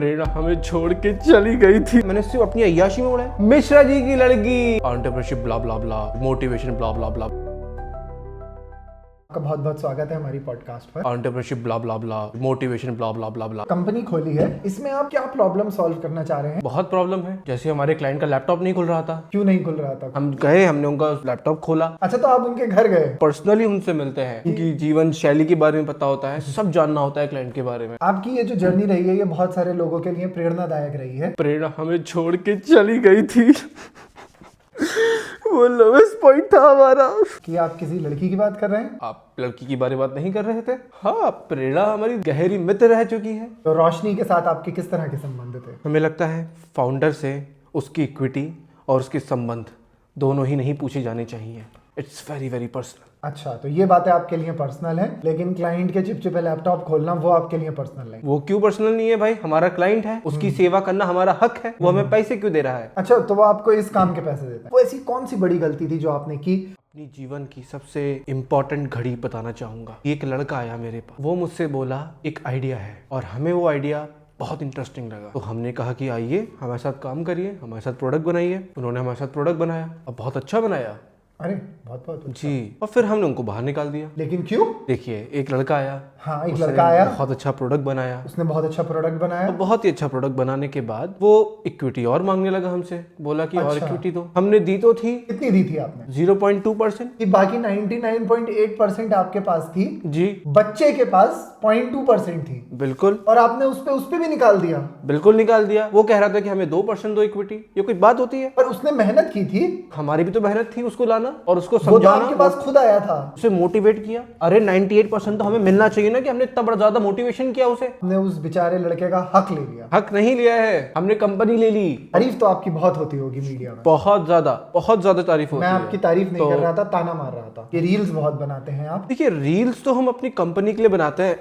प्रेरणा हमें छोड़ के चली गई थी। मैंने सिर्फ अपनी अय्याशी में उड़ाया। मिश्रा जी की लड़की, एंटरप्रेन्योरशिप ब्ला ब्ला ब्ला, मोटिवेशन ब्ला ब्ला ब्ला। आपका बहुत बहुत स्वागत है हमारी पॉडकास्ट पर। एंटरप्रेन्योरशिप ब्ला ब्ला ब्ला, मोटिवेशन ब्ला ब्ला ब्ला ब्ला। कंपनी खोली है, इसमें आप क्या प्रॉब्लम सॉल्व करना चाह रहे हैं? बहुत प्रॉब्लम है। जैसे हमारे क्लाइंट का लैपटॉप नहीं खुल रहा था। क्यों नहीं खुल रहा था? हम गए, हमने उनका लैपटॉप खोला। अच्छा, तो आप उनके घर गए? पर्सनली उनसे मिलते हैं, उनकी जीवन शैली के बारे में पता होता है, सब जानना होता है क्लाइंट के बारे में। आपकी ये जो जर्नी रही है, ये बहुत सारे लोगों के लिए प्रेरणादायक रही है। प्रेरणा हमें छोड़ के चली गई थी। वो लोवेस्ट पॉइंट था हमारा। कि आप किसी लड़की की बात कर रहे हैं? आप लड़की की बारे बात नहीं कर रहे थे? हाँ, प्रेरणा हमारी गहरी मित्र रह चुकी है। तो रोशनी के साथ आपके किस तरह के संबंध थे? हमें लगता है फाउंडर से उसकी इक्विटी और उसके संबंध दोनों ही नहीं पूछे जाने चाहिए। It's very very personal. अच्छा, तो ये बातें आपके लिए पर्सनल है, लेकिन क्लाइंट के चिपचिपे लैपटॉप खोलना वो आपके लिए पर्सनल है। वो क्यों पर्सनल नहीं है भाई? हमारा क्लाइंट है, उसकी सेवा करना हमारा हक है। वो हमें पैसे क्यों दे रहा है? अच्छा, तो वो आपको इस काम के पैसे देता है। वो ऐसी कौन सी बड़ी गलती थी जो आपने की? अपनी जीवन की सबसे इम्पोर्टेंट घड़ी बताना चाहूंगा। एक लड़का आया मेरे पास, वो मुझसे बोला एक आइडिया है, और हमें वो आइडिया बहुत इंटरेस्टिंग लगा। तो हमने कहा कि आइए हमारे साथ काम करिए, हमारे साथ प्रोडक्ट बनाइए। उन्होंने हमारे साथ प्रोडक्ट बनाया और बहुत अच्छा बनाया। अरे बहुत बहुत अच्छा। जी, और फिर हमने उनको बाहर निकाल दिया। लेकिन क्यों? देखिए, एक लड़का आया। हाँ, एक उसने लड़का आया, बहुत अच्छा प्रोडक्ट बनाया। उसने बहुत अच्छा प्रोडक्ट बनाया। तो बहुत ही अच्छा प्रोडक्ट बनाने के बाद वो इक्विटी और मांगने लगा हमसे। बोला कि और अच्छा। इक्विटी दो। हमने दी तो थी कितनी दी थी आपने? 0.2%। कि बाकी 99.8% आपके पास थी, जी बच्चे के पास 0.2% थी, बिल्कुल, और आपने उस पे भी निकाल दिया। बिल्कुल निकाल दिया। वो कह रहा था कि हमें 2% दो इक्विटी। ये कोई बात होती है? पर उसने मेहनत की थी, हमारी भी तो मेहनत थी उसको लाना और उसको वो तो समझाना। आपके पास खुद आया था। उसे मोटिवेट किया। अरे 98% तो हमें मिलना चाहिए ना, कि हमने इतना बड़ा ज्यादा मोटिवेशन किया उसे। हमने उस बेचारे लड़के का हक ले लिया। हक नहीं लिया है, हमने कंपनी ले ली। तारीफ तो आपकी बहुत होती होगी मीडिया में। बहुत ज्यादा तारीफ होती मैं है। आपकी तारीफ नहीं कर रहा था, ताना मार रहा था। ये रील्स बहुत बनाते हैं आप। देखिए, रील्स तो हम अपनी कंपनी के लिए बनाते हैं।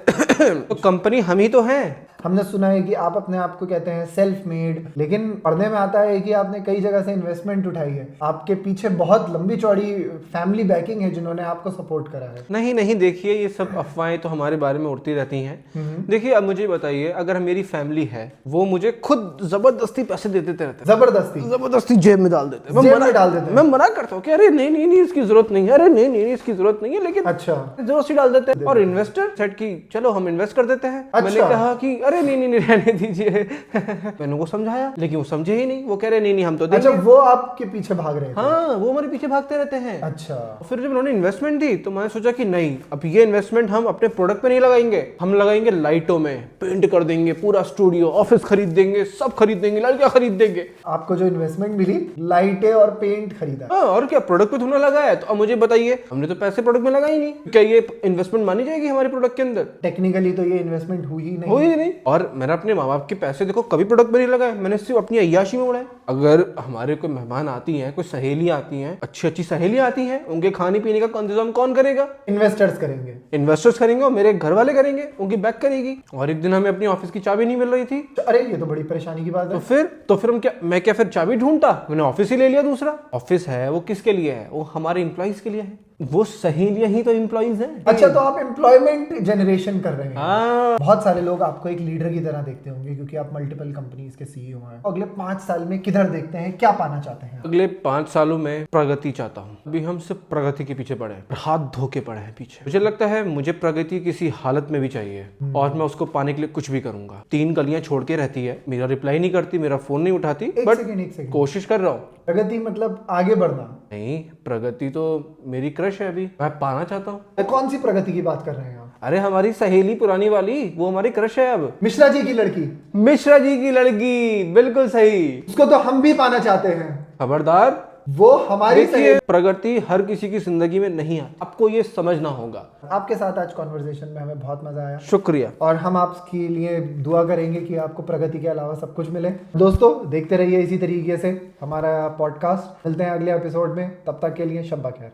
तो कंपनी हम ही तो हैं। हमने सुना है कि आप अपने आप को कहते हैं सेल्फ मेड, लेकिन पढ़ने में आता है कि आपने कई जगह से इन्वेस्टमेंट उठाई है। आपके पीछे बहुत लंबी चौड़ी फैमिली बैकिंग है जिन्होंने आपको सपोर्ट करा है। नहीं, देखिए, ये सब अफवाहें तो हमारे बारे में उड़ती रहती हैं। देखिए, अब मुझे बताइए, अगर मेरी फैमिली है, वो मुझे खुद जबरदस्ती पैसे दे देते रहते हैं। जबरदस्ती जेब में डाल देते हैं। मैं मना करता हूँ कि अरे नहीं, इसकी जरूरत नहीं है। अरे नहीं, इसकी जरूरत नहीं है, लेकिन अच्छा, जबरदस्ती डाल देते हैं। और इन्वेस्टर सेट की चलो हम इन्वेस्ट कर देते हैं। अच्छा। मैंने कहा कि अरे नहीं रहने दीजिए। मैंने वो समझाया, लेकिन वो समझे ही नहीं। वो कह रहे नहीं हम तो अच्छा, वो आपके पीछे भाग रहे थे? हाँ, वो हमारे पीछे भागते रहते हैं। अच्छा। फिर जब उन्होंने इन्वेस्टमेंट दी तो मैंने सोचा कि नहीं, अब ये इन्वेस्टमेंट हम अपने प्रोडक्ट पे नहीं लगाएंगे, हम लगाएंगे लाइटों में। पेंट कर देंगे पूरा स्टूडियो, ऑफिस खरीद देंगे, सब खरीद देंगे, लड़कियां खरीद देंगे। आपको जो इन्वेस्टमेंट मिली, लाइटें और पेंट खरीदा। हाँ, और क्या, प्रोडक्ट पे तुमने लगाया। तो अब मुझे बताइए, हमने तो पैसे प्रोडक्ट में लगाए ही नहीं, क्या ये इन्वेस्टमेंट मानी जाएगी हमारे प्रोडक्ट के अंदर? टेक्निकली तो ये इन्वेस्टमेंट हुई ही नहीं। और मैंने अपने माँ बाप के पैसे देखो कभी प्रोडक्ट में नहीं लगाए। मैंने सिर्फ अपनी अय्याशी में उड़ाए। अगर हमारे कोई मेहमान आती हैं, कोई सहेलियां आती हैं, अच्छी सहेलियां आती हैं, उनके खाने पीने का इंतजाम कौन करेगा? इन्वेस्टर्स करेंगे। इन्वेस्टर्स करेंगे और मेरे घर वाले करेंगे, उनकी बैक करेगी। और एक दिन हमें अपनी ऑफिस की चाबी नहीं मिल रही थी। अरे ये तो बड़ी परेशानी की बात है। तो फिर मैं क्या फिर चाबी ढूंढता? मैंने ऑफिस ही ले लिया दूसरा। ऑफिस है वो किसके लिए है? वो हमारे एम्प्लॉइज के लिए है। वो सहेलियां ही तो एम्प्लॉइज हैं। अच्छा, तो आप एम्प्लॉयमेंट जनरेशन कर रहे हैं। हाँ। बहुत सारे लोग आपको एक लीडर की तरह देखते होंगे, क्योंकि आप मल्टीपल कंपनीज के सीईओ हैं। अगले 5 साल में किधर देखते हैं, क्या पाना चाहते हैं? अगले 5 सालों में प्रगति चाहता हूँ। अभी हम सिर्फ प्रगति के पीछे पड़े हैं, हाथ धो के पड़े हैं पीछे। मुझे लगता है मुझे प्रगति किसी हालत में भी चाहिए, और मैं उसको पाने के लिए कुछ भी करूंगा। 3 गलियां छोड़ के रहती है, मेरा रिप्लाई नहीं करती, मेरा फोन नहीं उठाती, एक सेकंड। कोशिश कर रहा हूँ। प्रगति मतलब आगे बढ़ना? नहीं, प्रगति तो मेरी क्रश है, अभी मैं पाना चाहता हूँ। कौन सी प्रगति की बात कर रहे हैं आप? अरे हमारी सहेली पुरानी वाली, वो हमारी क्रश है अब। मिश्रा जी की लड़की? मिश्रा जी की लड़की, बिल्कुल सही। उसको तो हम भी पाना चाहते हैं। खबरदार, वो हमारी प्रगति हर किसी की जिंदगी में नहीं आती, आपको ये समझना होगा। आपके साथ आज कॉन्वर्सेशन में हमें बहुत मजा आया। शुक्रिया। और हम आपके लिए दुआ करेंगे कि आपको प्रगति के अलावा सब कुछ मिले। दोस्तों, देखते रहिए इसी तरीके से हमारा पॉडकास्ट। मिलते हैं अगले एपिसोड में, तब तक के लिए शब्बा खैर।